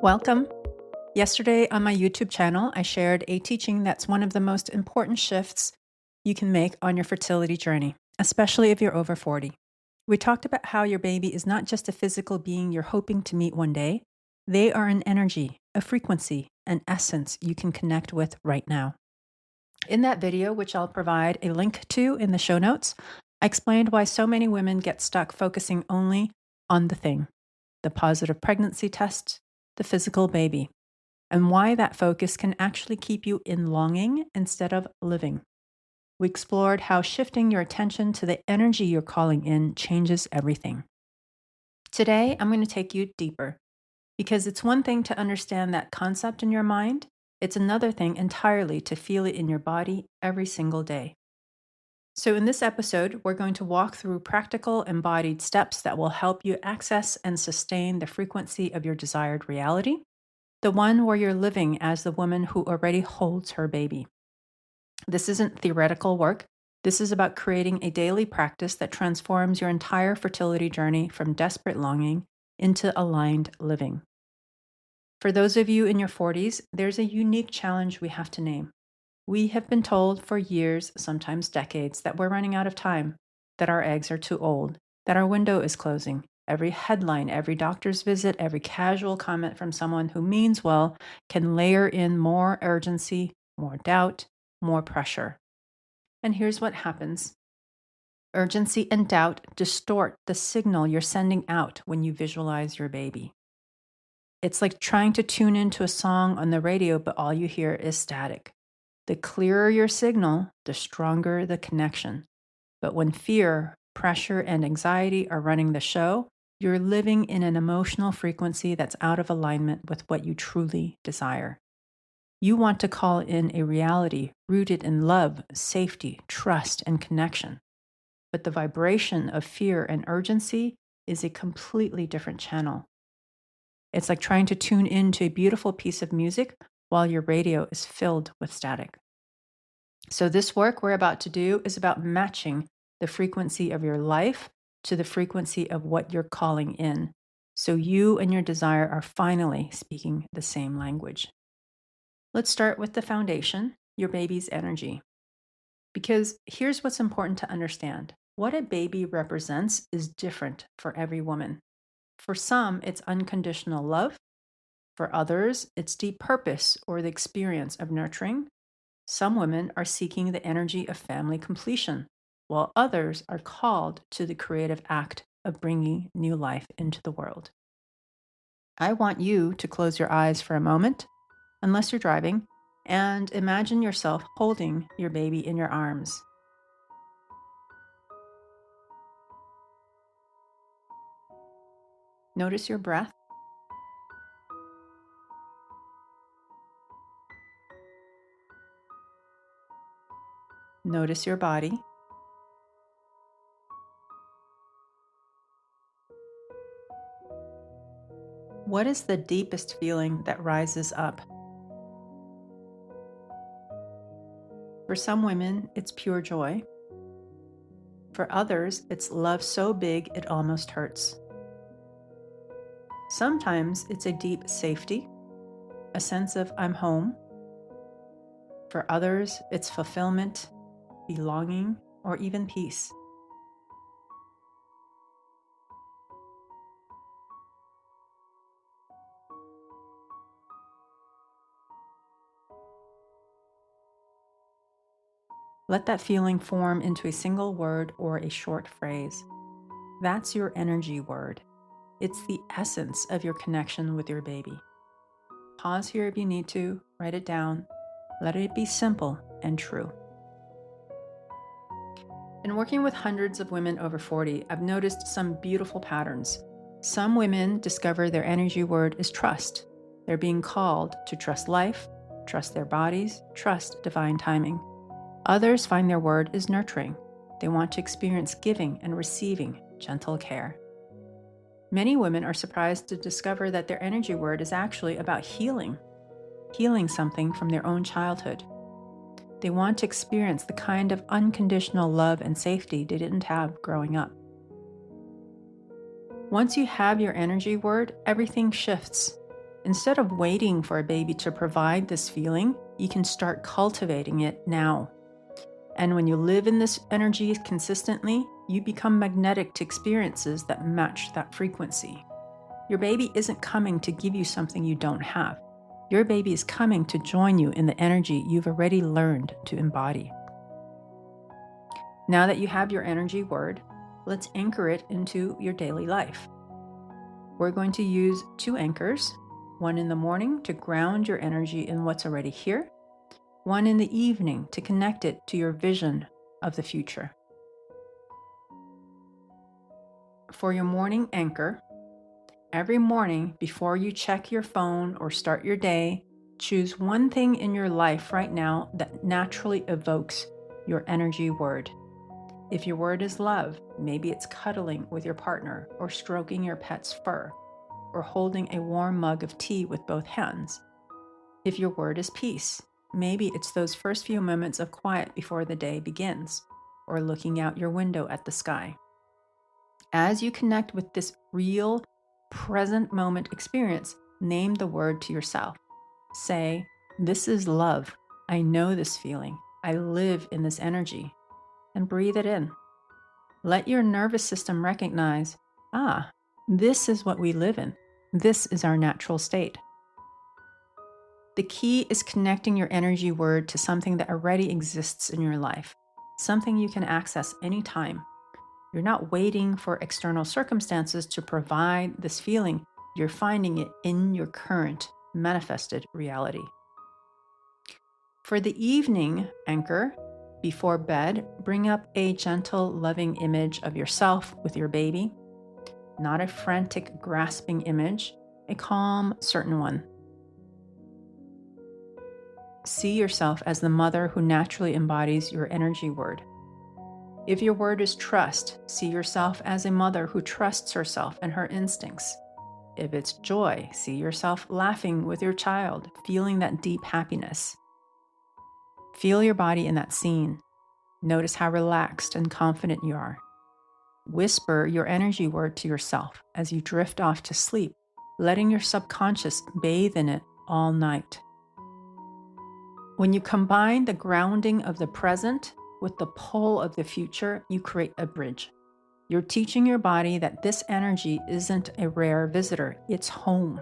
Welcome. Yesterday on my YouTube channel, I shared a teaching that's one of the most important shifts you can make on your fertility journey, especially if you're over 40. We talked about how your baby is not just a physical being you're hoping to meet one day. They are an energy, a frequency, an essence you can connect with right now. In that video, which I'll provide a link to in the show notes, I explained why so many women get stuck focusing only on the positive pregnancy test, the physical baby, and why that focus can actually keep you in longing instead of living. We explored how shifting your attention to the energy you're calling in changes everything. Today, I'm going to take you deeper because it's one thing to understand that concept in your mind. It's another thing entirely to feel it in your body every single day. So, in this episode, we're going to walk through practical embodied steps that will help you access and sustain the frequency of your desired reality, the one where you're living as the woman who already holds her baby. This isn't theoretical work. This is about creating a daily practice that transforms your entire fertility journey from desperate longing into aligned living. For those of you in your 40s, there's a unique challenge we have to name. We have been told for years, sometimes decades, that we're running out of time, that our eggs are too old, that our window is closing. Every headline, every doctor's visit, every casual comment from someone who means well can layer in more urgency, more doubt, more pressure. And here's what happens. Urgency and doubt distort the signal you're sending out when you visualize your baby. It's like trying to tune into a song on the radio, but all you hear is static. The clearer your signal, the stronger the connection. But when fear, pressure, and anxiety are running the show, you're living in an emotional frequency that's out of alignment with what you truly desire. You want to call in a reality rooted in love, safety, trust, and connection. But the vibration of fear and urgency is a completely different channel. It's like trying to tune into a beautiful piece of music while your radio is filled with static. So this work we're about to do is about matching the frequency of your life to the frequency of what you're calling in. So you and your desire are finally speaking the same language. Let's start with the foundation, your baby's energy. Because here's what's important to understand. What a baby represents is different for every woman. For some, it's unconditional love. For others, it's deep purpose or the experience of nurturing. Some women are seeking the energy of family completion, while others are called to the creative act of bringing new life into the world. I want you to close your eyes for a moment, unless you're driving, and imagine yourself holding your baby in your arms. Notice your breath. Notice your body. What is the deepest feeling that rises up? For some women, it's pure joy. For others, it's love so big it almost hurts. Sometimes it's a deep safety, a sense of I'm home. For others, it's fulfillment, belonging, or even peace. Let that feeling form into a single word or a short phrase. That's your energy word. It's the essence of your connection with your baby. Pause here if you need to, write it down. Let it be simple and true. In working with hundreds of women over 40, I've noticed some beautiful patterns. Some women discover their energy word is trust. They're being called to trust life, trust their bodies, trust divine timing. Others find their word is nurturing. They want to experience giving and receiving gentle care. Many women are surprised to discover that their energy word is actually about healing something from their own childhood. They want to experience the kind of unconditional love and safety they didn't have growing up. Once you have your energy word, everything shifts. Instead of waiting for a baby to provide this feeling, you can start cultivating it now. And when you live in this energy consistently, you become magnetic to experiences that match that frequency. Your baby isn't coming to give you something you don't have. Your baby is coming to join you in the energy you've already learned to embody. Now that you have your energy word, let's anchor it into your daily life. We're going to use 2 anchors, one in the morning to ground your energy in what's already here, one in the evening to connect it to your vision of the future. For your morning anchor, every morning before you check your phone or start your day, choose one thing in your life right now that naturally evokes your energy word. If your word is love, maybe it's cuddling with your partner or stroking your pet's fur or holding a warm mug of tea with both hands. If your word is peace, maybe it's those first few moments of quiet before the day begins or looking out your window at the sky. As you connect with this real, present moment experience, name the word to yourself. Say, "This is love. I know this feeling. I live in this energy." And breathe it in. Let your nervous system recognize, this is what we live in. This is our natural state. The key is connecting your energy word to something that already exists in your life, something you can access anytime. You're not waiting for external circumstances to provide this feeling. You're finding it in your current manifested reality. For the evening anchor, before bed, bring up a gentle, loving image of yourself with your baby. Not a frantic, grasping image, a calm, certain one. See yourself as the mother who naturally embodies your energy word. If your word is trust, see yourself as a mother who trusts herself and her instincts. If it's joy, see yourself laughing with your child, feeling that deep happiness. Feel your body in that scene. Notice how relaxed and confident you are. Whisper your energy word to yourself as you drift off to sleep, letting your subconscious bathe in it all night. When you combine the grounding of the present with the pull of the future, you create a bridge. You're teaching your body that this energy isn't a rare visitor, it's home.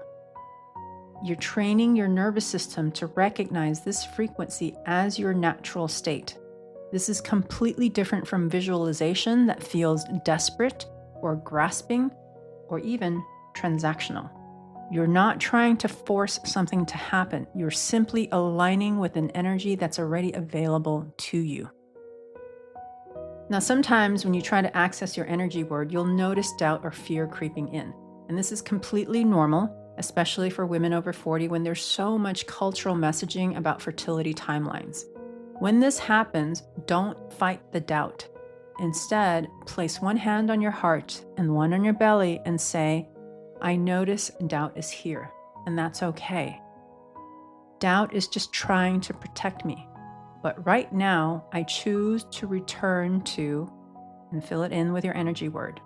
You're training your nervous system to recognize this frequency as your natural state. This is completely different from visualization that feels desperate or grasping or even transactional. You're not trying to force something to happen. You're simply aligning with an energy that's already available to you. Now, sometimes when you try to access your energy word, you'll notice doubt or fear creeping in. And this is completely normal, especially for women over 40 when there's so much cultural messaging about fertility timelines. When this happens, don't fight the doubt. Instead, place one hand on your heart and one on your belly and say, "I notice doubt is here, and that's okay. Doubt is just trying to protect me. But right now, I choose to return to," and fill it in with your energy word.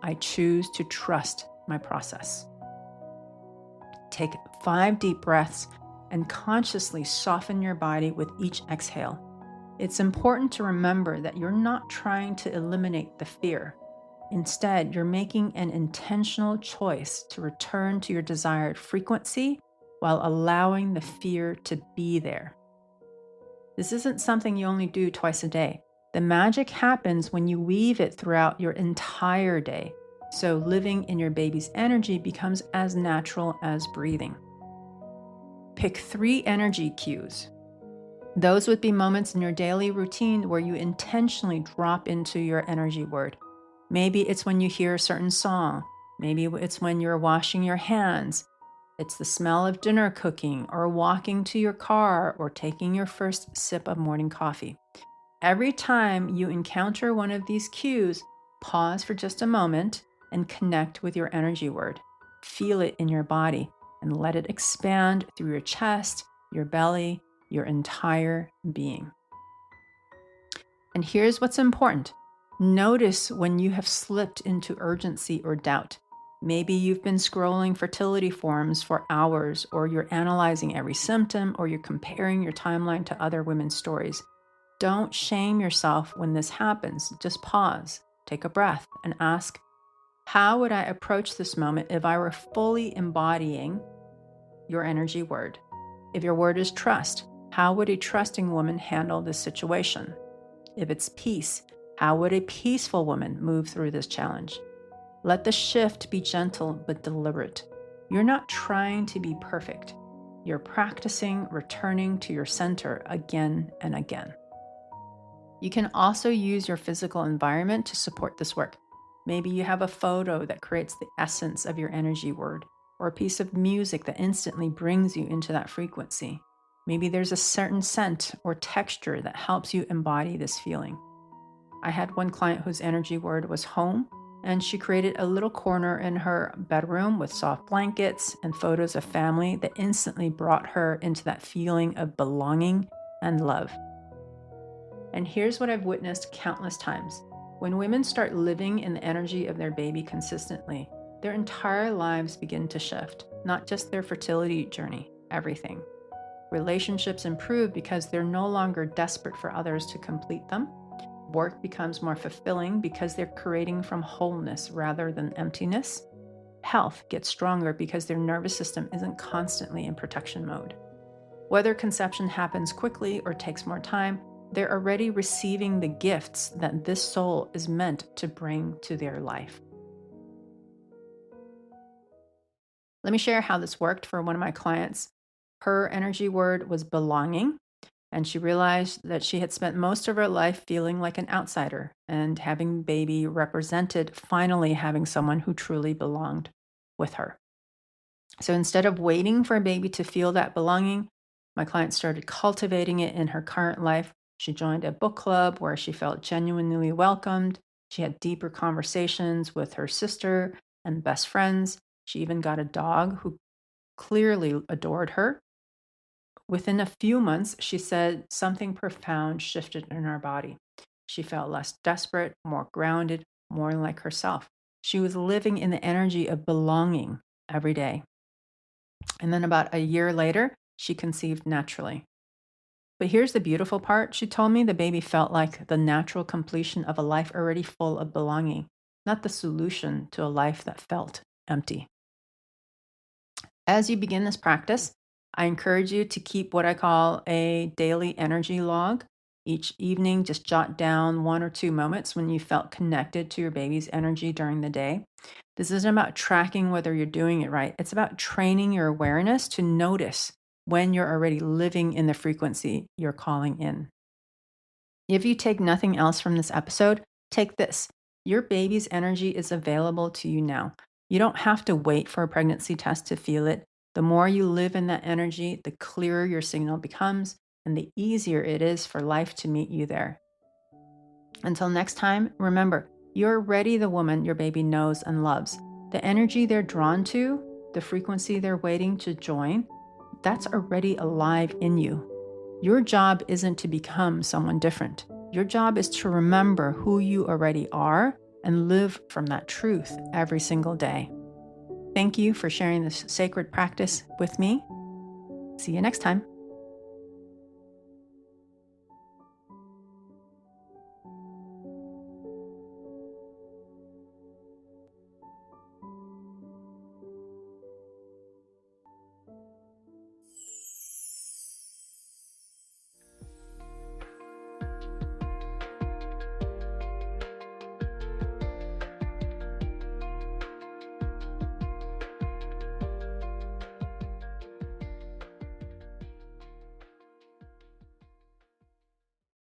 "I choose to trust my process." Take 5 deep breaths and consciously soften your body with each exhale. It's important to remember that you're not trying to eliminate the fear. Instead, you're making an intentional choice to return to your desired frequency while allowing the fear to be there. This isn't something you only do twice a day. The magic happens when you weave it throughout your entire day. So living in your baby's energy becomes as natural as breathing. Pick 3 energy cues. Those would be moments in your daily routine where you intentionally drop into your energy word. Maybe it's when you hear a certain song. Maybe it's when you're washing your hands. It's the smell of dinner cooking, or walking to your car, or taking your first sip of morning coffee. Every time you encounter one of these cues, pause for just a moment and connect with your energy word. Feel it in your body and let it expand through your chest, your belly, your entire being. And here's what's important. Notice when you have slipped into urgency or doubt. Maybe you've been scrolling fertility forums for hours, or you're analyzing every symptom, or you're comparing your timeline to other women's stories. Don't shame yourself when this happens. Just pause, take a breath, and ask, how would I approach this moment if I were fully embodying your energy word? If your word is trust, how would a trusting woman handle this situation? If it's peace, how would a peaceful woman move through this challenge? Let the shift be gentle but deliberate. You're not trying to be perfect. You're practicing returning to your center again and again. You can also use your physical environment to support this work. Maybe you have a photo that creates the essence of your energy word, or a piece of music that instantly brings you into that frequency. Maybe there's a certain scent or texture that helps you embody this feeling. I had one client whose energy word was home, and she created a little corner in her bedroom with soft blankets and photos of family that instantly brought her into that feeling of belonging and love. And here's what I've witnessed countless times. When women start living in the energy of their baby consistently, their entire lives begin to shift, not just their fertility journey, everything. Relationships improve because they're no longer desperate for others to complete them. Work becomes more fulfilling because they're creating from wholeness rather than emptiness. Health gets stronger because their nervous system isn't constantly in protection mode. Whether conception happens quickly or takes more time, they're already receiving the gifts that this soul is meant to bring to their life. Let me share how this worked for one of my clients. Her energy word was belonging, and she realized that she had spent most of her life feeling like an outsider, and having baby represented finally having someone who truly belonged with her. So instead of waiting for a baby to feel that belonging, my client started cultivating it in her current life. She joined a book club where she felt genuinely welcomed. She had deeper conversations with her sister and best friends. She even got a dog who clearly adored her. Within a few months, she said something profound shifted in her body. She felt less desperate, more grounded, more like herself. She was living in the energy of belonging every day. And then about a year later, she conceived naturally. But here's the beautiful part. She told me the baby felt like the natural completion of a life already full of belonging, not the solution to a life that felt empty. As you begin this practice, I encourage you to keep what I call a daily energy log. Each evening, just jot down 1 or 2 moments when you felt connected to your baby's energy during the day. This isn't about tracking whether you're doing it right. It's about training your awareness to notice when you're already living in the frequency you're calling in. If you take nothing else from this episode, take this. Your baby's energy is available to you now. You don't have to wait for a pregnancy test to feel it. The more you live in that energy, the clearer your signal becomes, and the easier it is for life to meet you there. Until next time, remember, you're already the woman your baby knows and loves. The energy they're drawn to, the frequency they're waiting to join, that's already alive in you. Your job isn't to become someone different. Your job is to remember who you already are and live from that truth every single day. Thank you for sharing this sacred practice with me. See you next time.